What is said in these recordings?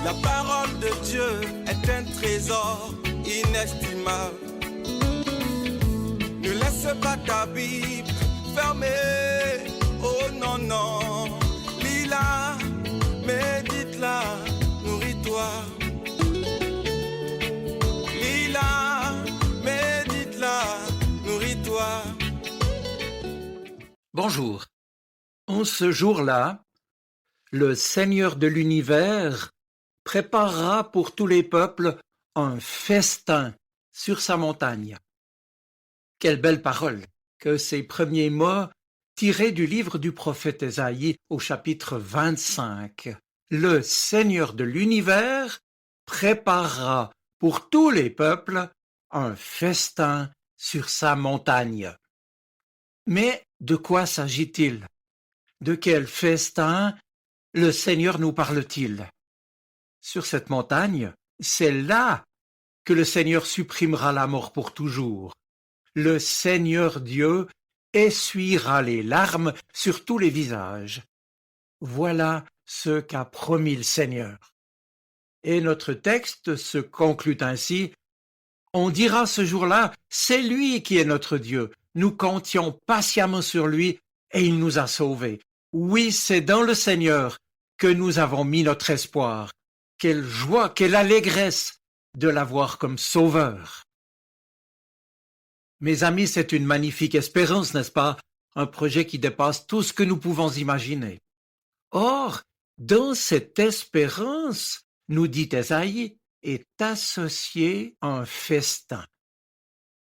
La parole de Dieu est un trésor inestimable. Ne laisse pas ta Bible fermée. Oh non, non. Lis-la, médite-la, nourris-toi. Lis-la, médite-la, nourris-toi. Bonjour. En ce jour-là, le Seigneur de l'univers préparera pour tous les peuples un festin sur sa montagne. Quelle belle parole que ces premiers mots tirés du livre du prophète Ésaïe au chapitre 25. Le Seigneur de l'univers préparera pour tous les peuples un festin sur sa montagne. Mais de quoi s'agit-il? De quel festin le Seigneur nous parle-t-il? Sur cette montagne, c'est là que le Seigneur supprimera la mort pour toujours. Le Seigneur Dieu essuiera les larmes sur tous les visages. Voilà ce qu'a promis le Seigneur. Et notre texte se conclut ainsi. On dira ce jour-là, c'est lui qui est notre Dieu. Nous comptions patiemment sur lui et il nous a sauvés. Oui, c'est dans le Seigneur que nous avons mis notre espoir. Quelle joie, quelle allégresse de l'avoir comme sauveur. Mes amis, c'est une magnifique espérance, n'est-ce pas? Un projet qui dépasse tout ce que nous pouvons imaginer. Or, dans cette espérance, nous dit Ésaïe, est associé un festin.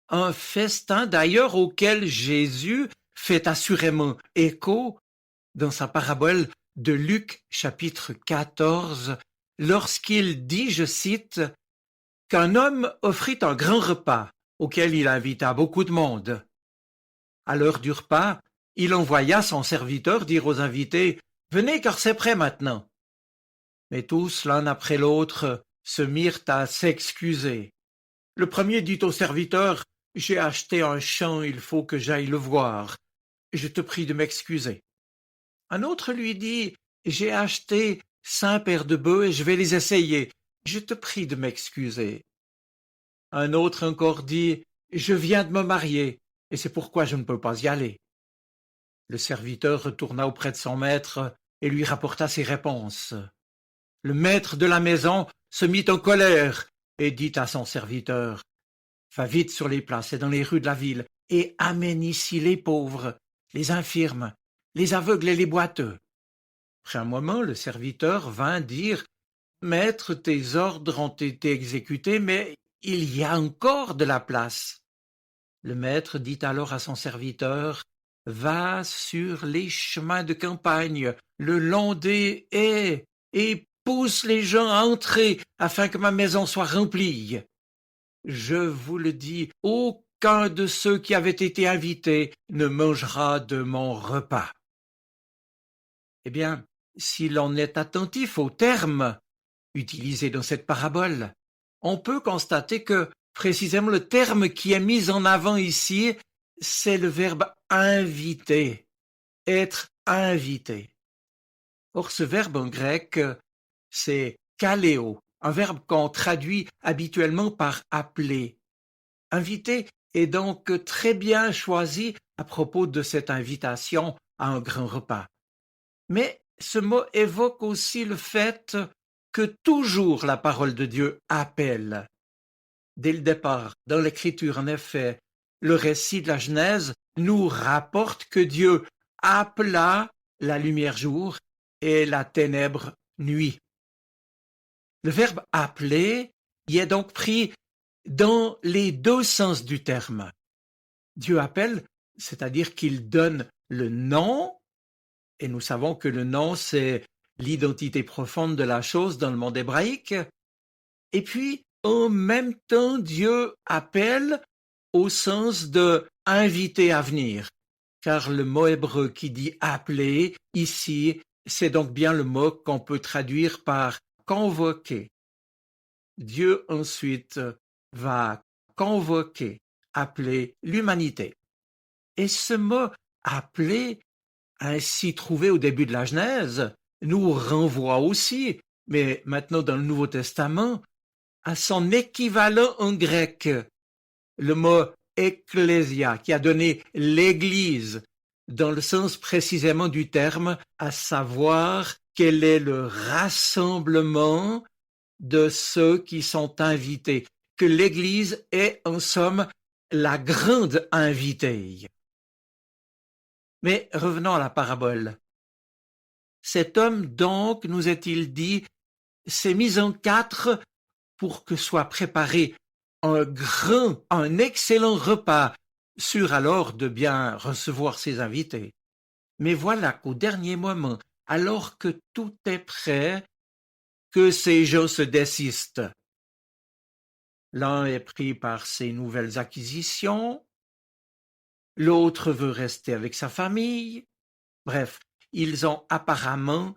Un festin d'ailleurs auquel Jésus fait assurément écho dans sa parabole de Luc chapitre 14, lorsqu'il dit, je cite, qu'un homme offrit un grand repas auquel il invita beaucoup de monde. À l'heure du repas, il envoya son serviteur dire aux invités « Venez car c'est prêt maintenant ». Mais tous, l'un après l'autre, se mirent à s'excuser. Le premier dit au serviteur « J'ai acheté un champ, il faut que j'aille le voir. Je te prie de m'excuser. » Un autre lui dit « J'ai acheté 5 paires de bœufs et je vais les essayer. Je te prie de m'excuser. » Un autre encore dit « Je viens de me marier et c'est pourquoi je ne peux pas y aller. » Le serviteur retourna auprès de son maître et lui rapporta ses réponses. Le maître de la maison se mit en colère et dit à son serviteur « Va vite sur les places et dans les rues de la ville et amène ici les pauvres, les infirmes, les aveugles et les boiteux. » Après un moment, le serviteur vint dire « Maître, tes ordres ont été exécutés, mais il y a encore de la place. » Le maître dit alors à son serviteur « Va sur les chemins de campagne, le long des haies, et pousse les gens à entrer afin que ma maison soit remplie. Je vous le dis, aucun de ceux qui avaient été invités ne mangera de mon repas. » Eh bien, si l'on est attentif aux termes utilisés dans cette parabole, on peut constater que précisément le terme qui est mis en avant ici, c'est le verbe inviter, être invité. Or, ce verbe en grec, c'est kaleo, un verbe qu'on traduit habituellement par appeler. Inviter est donc très bien choisi à propos de cette invitation à un grand repas. Mais ce mot évoque aussi le fait que toujours la parole de Dieu appelle. Dès le départ, dans l'Écriture, en effet, le récit de la Genèse nous rapporte que Dieu appela la lumière jour et la ténèbre nuit. Le verbe « appeler » y est donc pris dans les deux sens du terme. Dieu appelle, c'est-à-dire qu'il donne le nom, et nous savons que le nom, c'est l'identité profonde de la chose dans le monde hébraïque, et puis, en même temps, Dieu appelle au sens de « inviter à venir », car le mot hébreu qui dit « appeler » ici, c'est donc bien le mot qu'on peut traduire par « convoquer ». Dieu ensuite va convoquer, appeler l'humanité. Et ce mot « appeler », ainsi trouvé au début de la Genèse, nous renvoie aussi mais maintenant dans le Nouveau Testament, a son équivalent en grec, le mot ecclésia, qui a donné l'Église, dans le sens précisément du terme, à savoir quel est le rassemblement de ceux qui sont invités, que l'Église est en somme la grande invitée. Mais revenons à la parabole. Cet homme donc, nous est-il dit, s'est mis en quatre pour que soit préparé un excellent repas, sûr alors de bien recevoir ses invités. Mais voilà qu'au dernier moment, alors que tout est prêt, que ces gens se désistent. L'un est pris par ses nouvelles acquisitions, l'autre veut rester avec sa famille. Bref, ils ont apparemment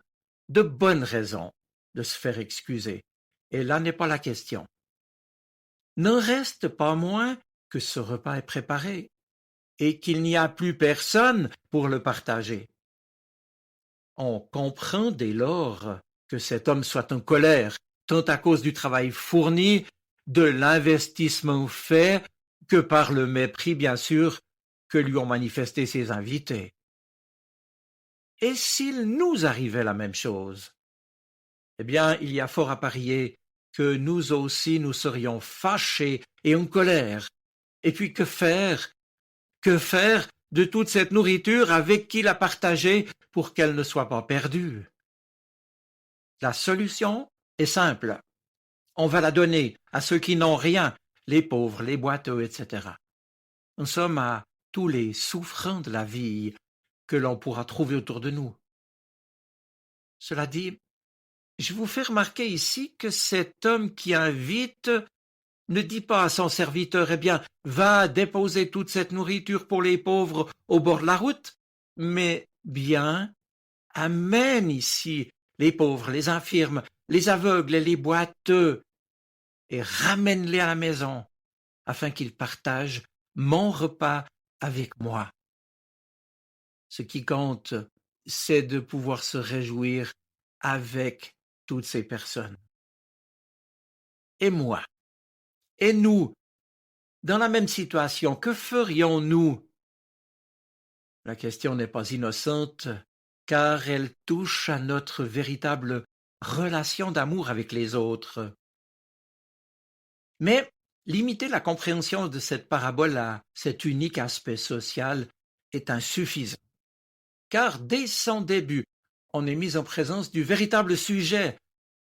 de bonnes raisons de se faire excuser. Et là n'est pas la question. N'en reste pas moins que ce repas est préparé et qu'il n'y a plus personne pour le partager. On comprend dès lors que cet homme soit en colère, tant à cause du travail fourni, de l'investissement fait, que par le mépris, bien sûr, que lui ont manifesté ses invités. Et s'il nous arrivait la même chose? Eh bien, il y a fort à parier que nous aussi nous serions fâchés et en colère. Et puis que faire? Que faire de toute cette nourriture, avec qui la partager pour qu'elle ne soit pas perdue? La solution est simple. On va la donner à ceux qui n'ont rien, les pauvres, les boiteux, etc. En somme, à tous les souffrants de la vie que l'on pourra trouver autour de nous. Cela dit, je vous fais remarquer ici que cet homme qui invite ne dit pas à son serviteur, eh bien, va déposer toute cette nourriture pour les pauvres au bord de la route, mais bien, amène ici les pauvres, les infirmes, les aveugles et les boiteux, et ramène-les à la maison, afin qu'ils partagent mon repas avec moi. Ce qui compte, c'est de pouvoir se réjouir avec toutes ces personnes. Et moi, et nous, dans la même situation, que ferions-nous? La question n'est pas innocente, car elle touche à notre véritable relation d'amour avec les autres. Mais limiter la compréhension de cette parabole à cet unique aspect social est insuffisant, car dès son début, on est mis en présence du véritable sujet,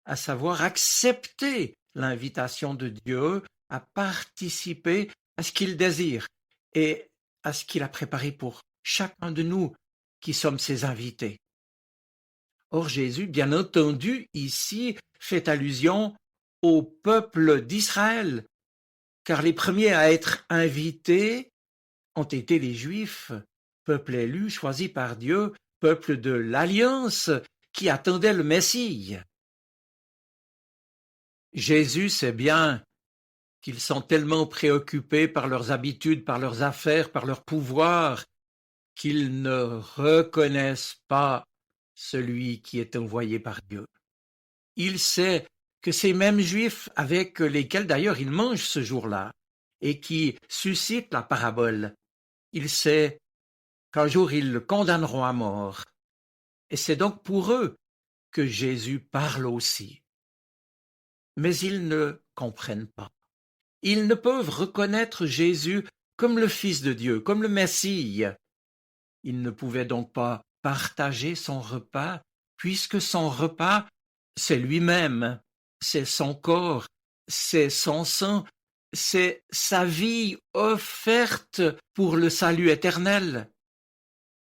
à savoir accepter l'invitation de Dieu à participer à ce qu'il désire et à ce qu'il a préparé pour chacun de nous qui sommes ses invités. Or Jésus, bien entendu, ici fait allusion au peuple d'Israël, car les premiers à être invités ont été les Juifs, peuple élu, choisi par Dieu, peuple de l'Alliance, qui attendait le Messie. Jésus sait bien qu'ils sont tellement préoccupés par leurs habitudes, par leurs affaires, par leur pouvoir, qu'ils ne reconnaissent pas celui qui est envoyé par Dieu. Il sait que ces mêmes Juifs avec lesquels d'ailleurs il mange ce jour-là et qui suscitent la parabole, il sait qu'un jour ils le condamneront à mort. Et c'est donc pour eux que Jésus parle aussi. Mais ils ne comprennent pas. Ils ne peuvent reconnaître Jésus comme le Fils de Dieu, comme le Messie. Ils ne pouvaient donc pas partager son repas, puisque son repas, c'est lui-même, c'est son corps, c'est son sang, c'est sa vie offerte pour le salut éternel.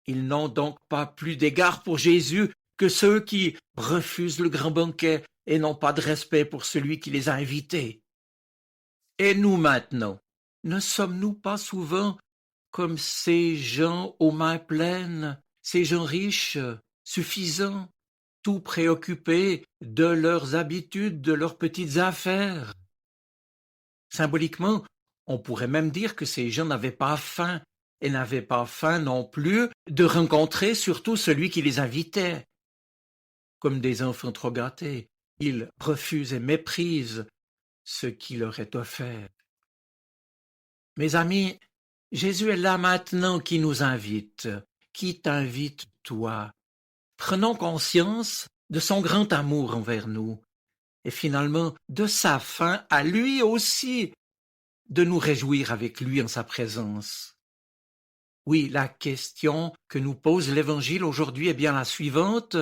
Ils n'ont donc pas plus d'égard pour Jésus que ceux qui refusent le grand banquet et n'ont pas de respect pour celui qui les a invités. Et nous maintenant, ne sommes-nous pas souvent comme ces gens aux mains pleines, ces gens riches, suffisants, tout préoccupés de leurs habitudes, de leurs petites affaires? Symboliquement, on pourrait même dire que ces gens n'avaient pas faim, et n'avaient pas faim non plus de rencontrer surtout celui qui les invitait. Comme des enfants trop gâtés, ils refusent et méprisent ce qui leur est offert. Mes amis, Jésus est là maintenant qui nous invite. Qui t'invite, toi? Prenons conscience de son grand amour envers nous et finalement de sa faim à lui aussi de nous réjouir avec lui en sa présence. Oui, la question que nous pose l'Évangile aujourd'hui est bien la suivante.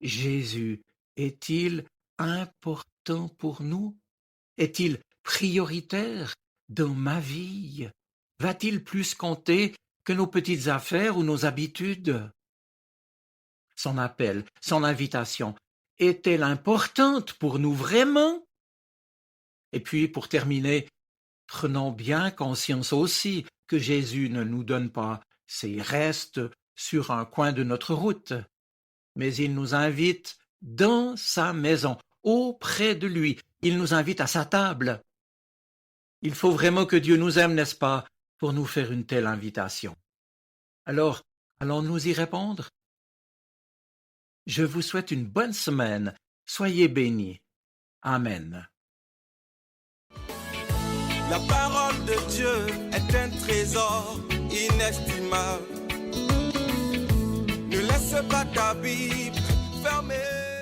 Jésus est-il important pour nous? Est-il prioritaire dans ma vie? Va-t-il plus compter que nos petites affaires ou nos habitudes? Son appel, son invitation, est-elle importante pour nous vraiment? Et puis, pour terminer, prenons bien conscience aussi que Jésus ne nous donne pas ses restes sur un coin de notre route, mais il nous invite dans sa maison, auprès de lui. Il nous invite à sa table. Il faut vraiment que Dieu nous aime, n'est-ce pas, pour nous faire une telle invitation. Alors, allons-nous y répondre? Je vous souhaite une bonne semaine. Soyez bénis. Amen. La parole de Dieu est un trésor inestimable. Ne laisse pas ta Bible fermée.